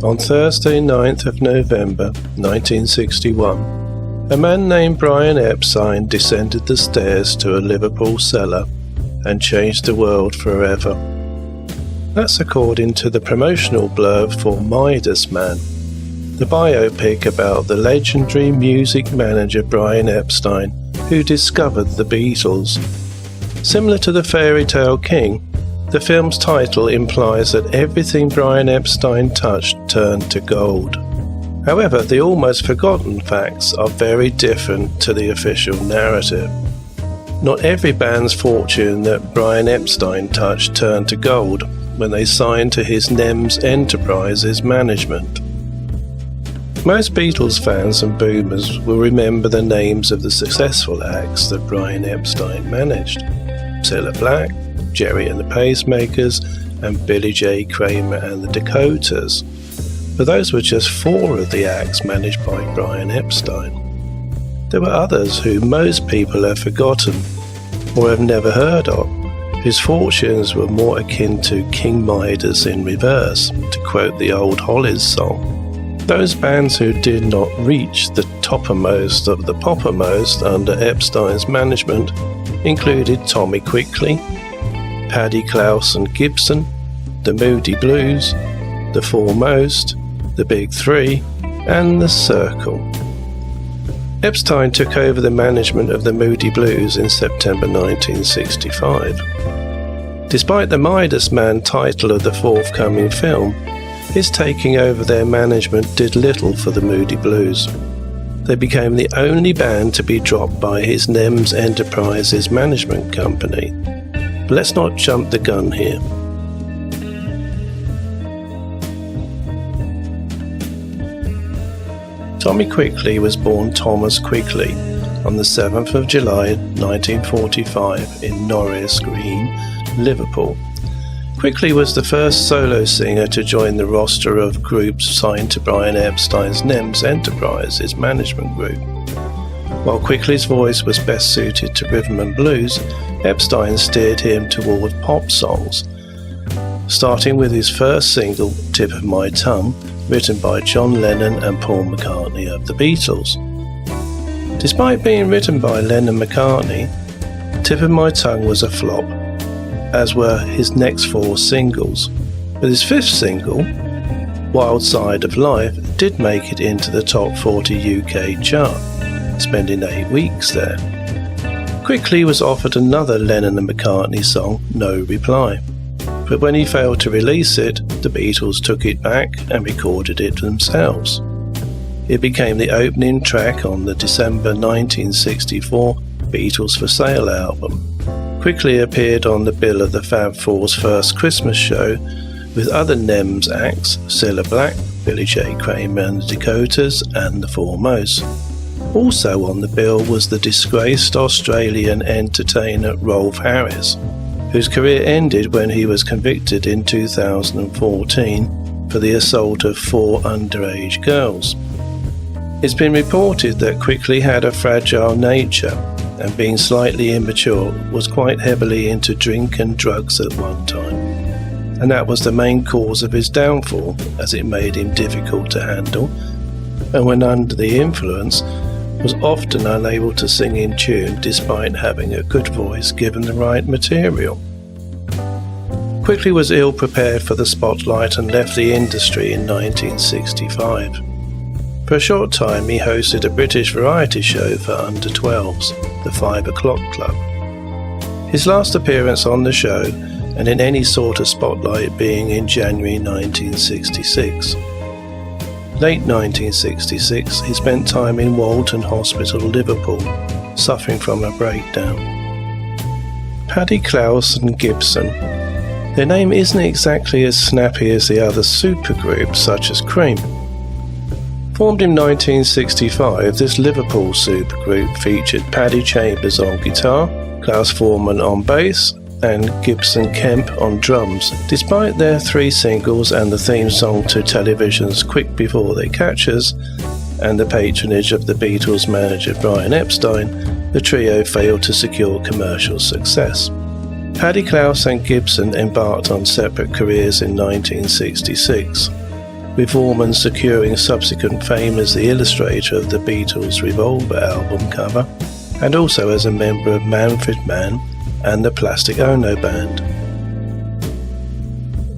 On Thursday, 9th of November 1961, a man named Brian Epstein descended the stairs to a Liverpool cellar and changed the world forever. That's according to the promotional blurb for Midas Man, the biopic about the legendary music manager Brian Epstein, who discovered the Beatles. Similar to the fairy tale king, the film's title implies that everything Brian Epstein touched turned to gold. However, the almost forgotten facts are very different to the official narrative. Not every band's fortune that Brian Epstein touched turned to gold when they signed to his NEMS Enterprises management. Most Beatles fans and boomers will remember the names of the successful acts that Brian Epstein managed: Cilla Black, Jerry and the Pacemakers, and Billy J. Kramer and the Dakotas. But those were just 4 of the acts managed by Brian Epstein. There were others who most people have forgotten or have never heard of, whose fortunes were more akin to King Midas in reverse, to quote the old Hollies song. Those bands who did not reach the toppermost of the poppermost under Epstein's management included Tommy Quickly, Paddy, Klaus and Gibson, the Moody Blues, the Foremost, the Big Three, and the Cyrkle. Epstein took over the management of the Moody Blues in September 1965. Despite the Midas Man title of the forthcoming film, his taking over their management did little for the Moody Blues. They became the only band to be dropped by his NEMS Enterprises management company. But let's not jump the gun here. Tommy Quickly was born Thomas Quickly on the 7th of July 1945 in Norris Green, Liverpool. Quickly was the first solo singer to join the roster of groups signed to Brian Epstein's NEMS Enterprises management group. While Quickly's voice was best suited to rhythm and blues, Epstein steered him toward pop songs, starting with his first single, Tip of My Tongue, written by John Lennon and Paul McCartney of the Beatles. Despite being written by Lennon-McCartney, Tip of My Tongue was a flop, as were his next 4 singles, but his 5th single, Wild Side of Life, did make it into the top 40 UK chart, spending 8 weeks there. Quickly was offered another Lennon and McCartney song, No Reply, but when he failed to release it, the Beatles took it back and recorded it themselves. It became the opening track on the December 1964 Beatles for Sale album. Quickly appeared on the bill of the Fab Four's first Christmas show with other NEMS acts, Cilla Black, Billy J. Kramer and the Dakotas, and the Foremost. Also on the bill was the disgraced Australian entertainer Rolf Harris, whose career ended when he was convicted in 2014 for the assault of 4 underage girls. It's been reported that Quickly had a fragile nature, and being slightly immature, was quite heavily into drink and drugs at one time. And that was the main cause of his downfall, as it made him difficult to handle, and when under the influence, was often unable to sing in tune despite having a good voice given the right material. Quickly was ill prepared for the spotlight and left the industry in 1965. For a short time he hosted a British variety show for under 12s, the 5 O'Clock Club. His last appearance on the show, and in any sort of spotlight, being in January 1966. Late 1966 he spent time in Walton Hospital, Liverpool, suffering from a breakdown. Paddy, Klaus and Gibson. Their name isn't exactly as snappy as the other supergroups such as Cream. Formed in 1965, this Liverpool supergroup featured Paddy Chambers on guitar, Klaus Foreman on bass, and Gibson Kemp on drums. Despite their 3 singles and the theme song to television's Quick Before They Catch Us, and the patronage of the Beatles manager Brian Epstein, the trio failed to secure commercial success. Paddy, Klaus and Gibson embarked on separate careers in 1966. with Allman securing subsequent fame as the illustrator of the Beatles' Revolver album cover, and also as a member of Manfred Mann and the Plastic Ono Band.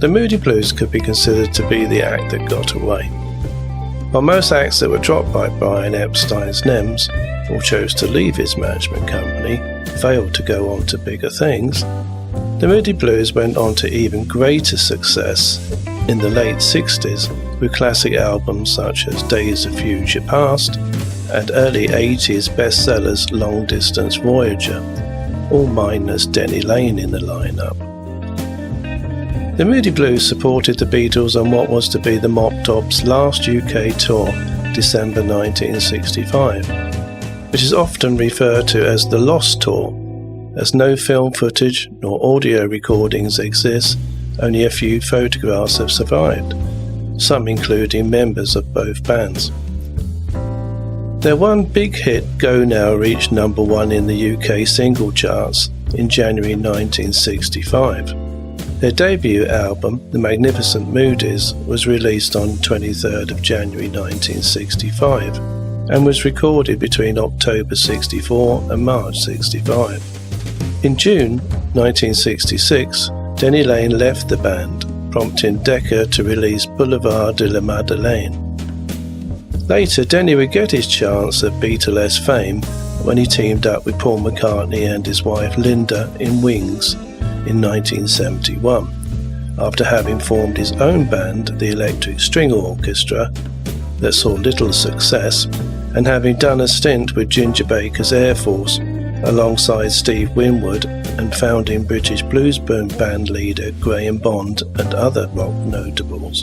The Moody Blues could be considered to be the act that got away. While most acts that were dropped by Brian Epstein's NEMS, or chose to leave his management company, failed to go on to bigger things, the Moody Blues went on to even greater success in the late 60s with classic albums such as Days of Future Past and early 80s bestsellers Long Distance Voyager, all minus Denny Laine in the lineup. The Moody Blues supported the Beatles on what was to be the Mop Tops' last UK tour, December 1965, which is often referred to as the Lost Tour, as no film footage nor audio recordings exist. Only a few photographs have survived, some including members of both bands. Their one big hit, Go Now, reached number 1 in the UK single charts in January 1965. Their debut album, The Magnificent Moodies, was released on 23rd of January 1965 and was recorded between October 64 and March 65. In June 1966, Denny Laine left the band, prompting Decca to release Boulevard de la Madeleine. Later, Denny would get his chance at Beatles fame when he teamed up with Paul McCartney and his wife Linda in Wings in 1971, after having formed his own band, the Electric String Orchestra, that saw little success, and having done a stint with Ginger Baker's Air Force alongside Steve Winwood and founding British blues band leader Graham Bond and other rock notables.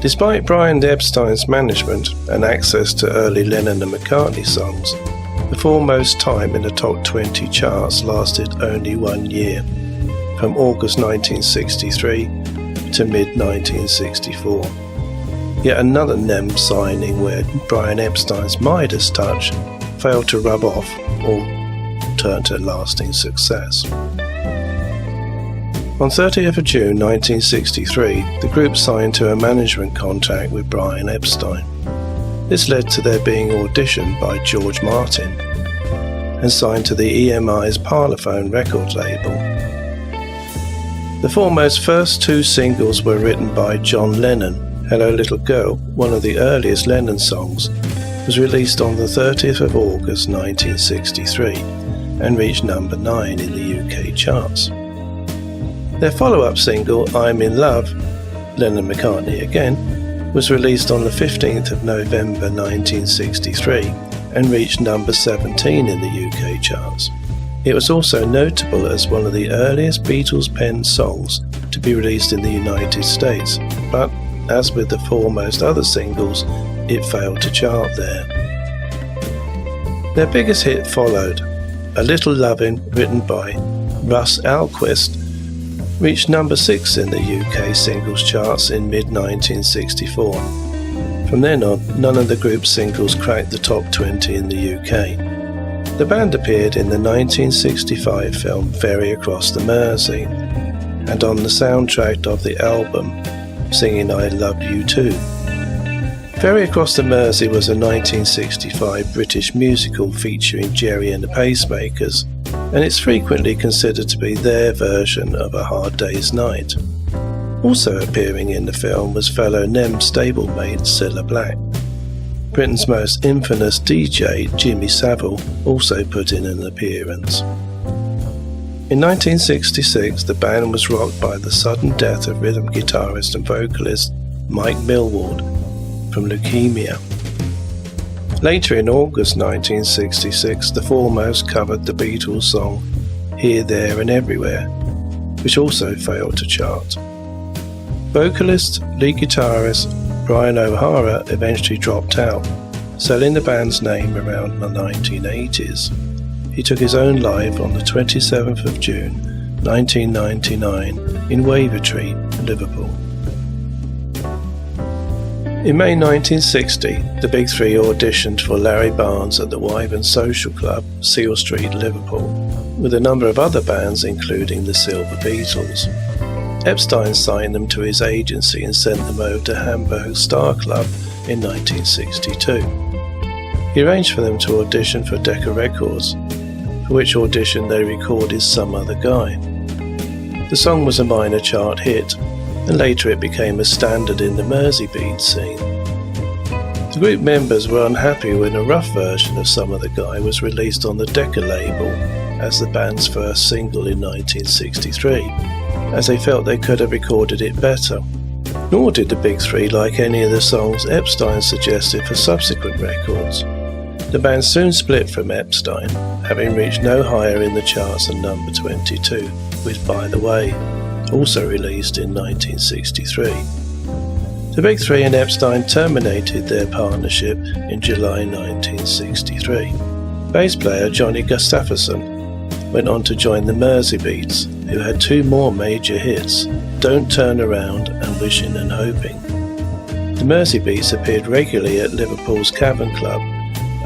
Despite Brian Epstein's management and access to early Lennon and McCartney songs, the foremost time in the top 20 charts lasted only 1 year, from August 1963 to mid-1964. Yet another NEMS signing where Brian Epstein's Midas touch failed to rub off or turn to lasting success. On 30th of June 1963, the group signed to a management contract with Brian Epstein. This led to their being auditioned by George Martin and signed to the EMI's Parlophone record label. The foremost first 2 singles were written by John Lennon. Hello Little Girl, one of the earliest Lennon songs, was released on the 30th of August 1963 and reached number 9 in the UK charts. Their follow-up single, I'm in Love, Lennon-McCartney again, was released on the 15th of November 1963 and reached number 17 in the UK charts. It was also notable as one of the earliest Beatles-penned songs to be released in the United States, but as with the foremost other singles, it failed to chart there. Their biggest hit followed. A Little Lovin', written by Russ Alquist, reached number 6 in the UK singles charts in mid-1964. From then on, none of the group's singles cracked the top 20 in the UK. The band appeared in the 1965 film Ferry Across the Mersey, and on the soundtrack of the album, singing I Love You Too. Ferry Across the Mersey was a 1965 British musical featuring Jerry and the Pacemakers, and it's frequently considered to be their version of A Hard Day's Night. Also appearing in the film was fellow NEMS stablemate Cilla Black. Britain's most infamous DJ, Jimmy Savile, also put in an appearance. In 1966, the band was rocked by the sudden death of rhythm guitarist and vocalist Mike Millward from leukemia. Later in August 1966, the foremost covered the Beatles song Here, There and Everywhere, which also failed to chart. Vocalist, lead guitarist Brian O'Hara eventually dropped out, selling the band's name around the 1980s. He took his own life on the 27th of June 1999 in Wavertree, Liverpool. In May 1960, the Big Three auditioned for Larry Barnes at the Wyvern Social Club, Seal Street, Liverpool, with a number of other bands including the Silver Beatles. Epstein signed them to his agency and sent them over to Hamburg Star Club in 1962. He arranged for them to audition for Decca Records, for which audition they recorded Some Other Guy. The song was a minor chart hit, and later it became a standard in the Merseybeat scene. The group members were unhappy when a rough version of Some Other Guy was released on the Decca label as the band's first single in 1963, as they felt they could have recorded it better. Nor did the Big Three like any of the songs Epstein suggested for subsequent records. The band soon split from Epstein, having reached no higher in the charts than number 22, with By the Way, also released in 1963. The Big Three and Epstein terminated their partnership in July 1963. Bass player Johnny Gustafsson went on to join the Merseybeats, who had two more major hits, Don't Turn Around and Wishing and Hoping. The Merseybeats appeared regularly at Liverpool's Cavern Club,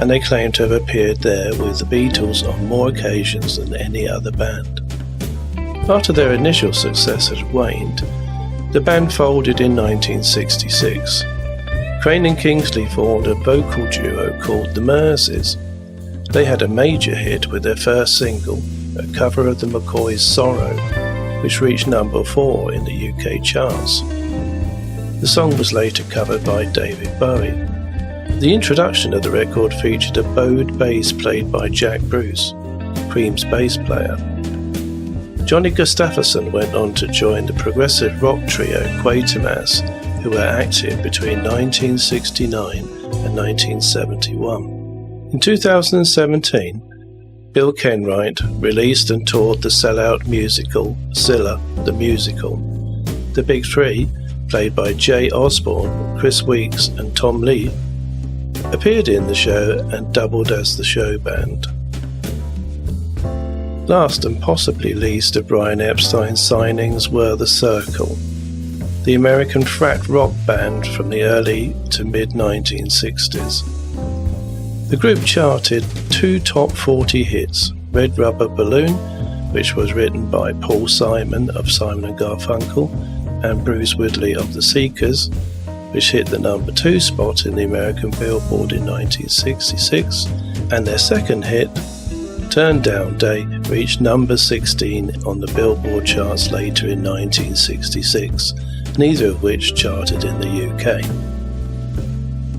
and they claimed to have appeared there with the Beatles on more occasions than any other band. After their initial success had waned, the band folded in 1966. Crane and Kingsley formed a vocal duo called the Merseys. They had a major hit with their first single, a cover of the McCoys' Sorrow, which reached number 4 in the UK charts. The song was later covered by David Bowie. The introduction of the record featured a bowed bass played by Jack Bruce, Cream's bass player. Johnny Gustafsson went on to join the progressive rock trio Quatermass, who were active between 1969 and 1971. In 2017, Bill Kenwright released and toured the sellout musical Cilla, the Musical. The Big Three, played by Jay Osborne, Chris Weeks and Tom Lee, appeared in the show and doubled as the show band. Last and possibly least of Brian Epstein's signings were the Cyrkle, the American frat rock band from the early to mid-1960s. The group charted 2 top 40 hits, Red Rubber Balloon, which was written by Paul Simon of Simon & Garfunkel and Bruce Woodley of The Seekers, which hit the number 2 spot in the American Billboard in 1966, and their second hit, Turn Down Day, reached number 16 on the Billboard charts later in 1966, neither of which charted in the UK.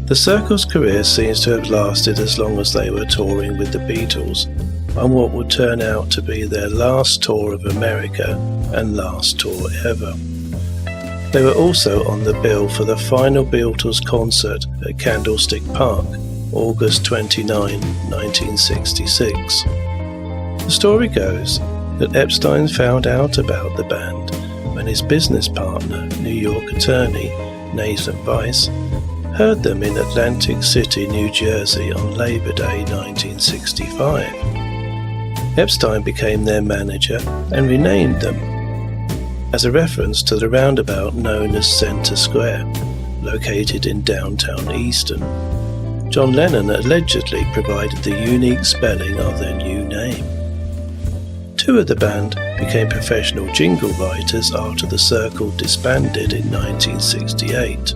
The Cyrkle's career seems to have lasted as long as they were touring with the Beatles, on what would turn out to be their last tour of America and last tour ever. They were also on the bill for the final Beatles concert at Candlestick Park, August 29, 1966. The story goes that Epstein found out about the band when his business partner, New York attorney Nathan Weiss, heard them in Atlantic City, New Jersey on Labor Day 1965. Epstein became their manager and renamed them, as a reference to the roundabout known as Center Square, located in downtown Easton. John Lennon allegedly provided the unique spelling of their new name. 2 of the band became professional jingle writers after the Cyrkle disbanded in 1968.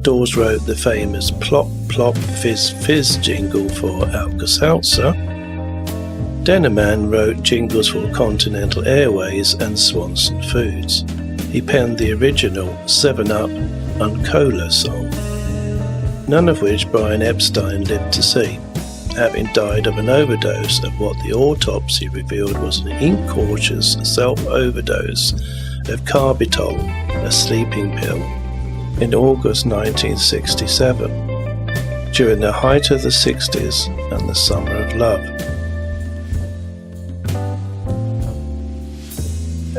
Dawes wrote the famous Plop Plop Fizz Fizz jingle for Alka-Seltzer. Denneman wrote jingles for Continental Airways and Swanson Foods. He penned the original 7-Up and Cola song, none of which Brian Epstein lived to see, having died of an overdose of what the autopsy revealed was an incautious self-overdose of carbitol, a sleeping pill, in August 1967, during the height of the 60s and the summer of love.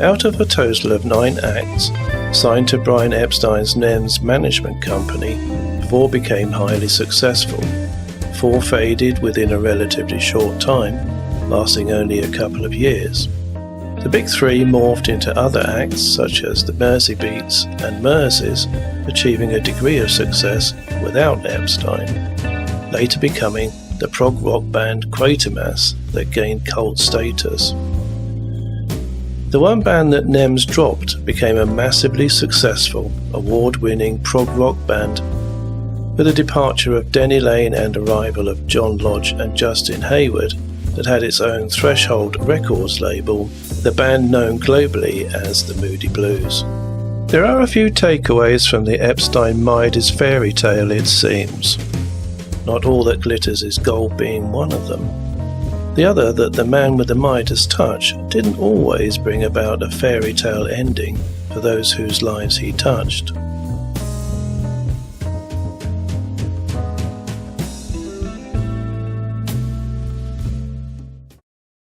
Out of a total of 9 acts signed to Brian Epstein's NEMS management company, 4 became highly successful. 4 faded within a relatively short time, lasting only a couple of years. The Big Three morphed into other acts such as the Merseybeats and Merseys, achieving a degree of success without Epstein, later becoming the prog rock band Quatermass that gained cult status. The one band that NEMS dropped became a massively successful, award-winning prog rock band. With the departure of Denny Laine and arrival of John Lodge and Justin Hayward, that had its own Threshold Records label, the band known globally as the Moody Blues. There are a few takeaways from the Epstein-Midas fairy tale, it seems. Not all that glitters is gold being one of them. The other that the man with the Midas touch didn't always bring about a fairy tale ending for those whose lives he touched.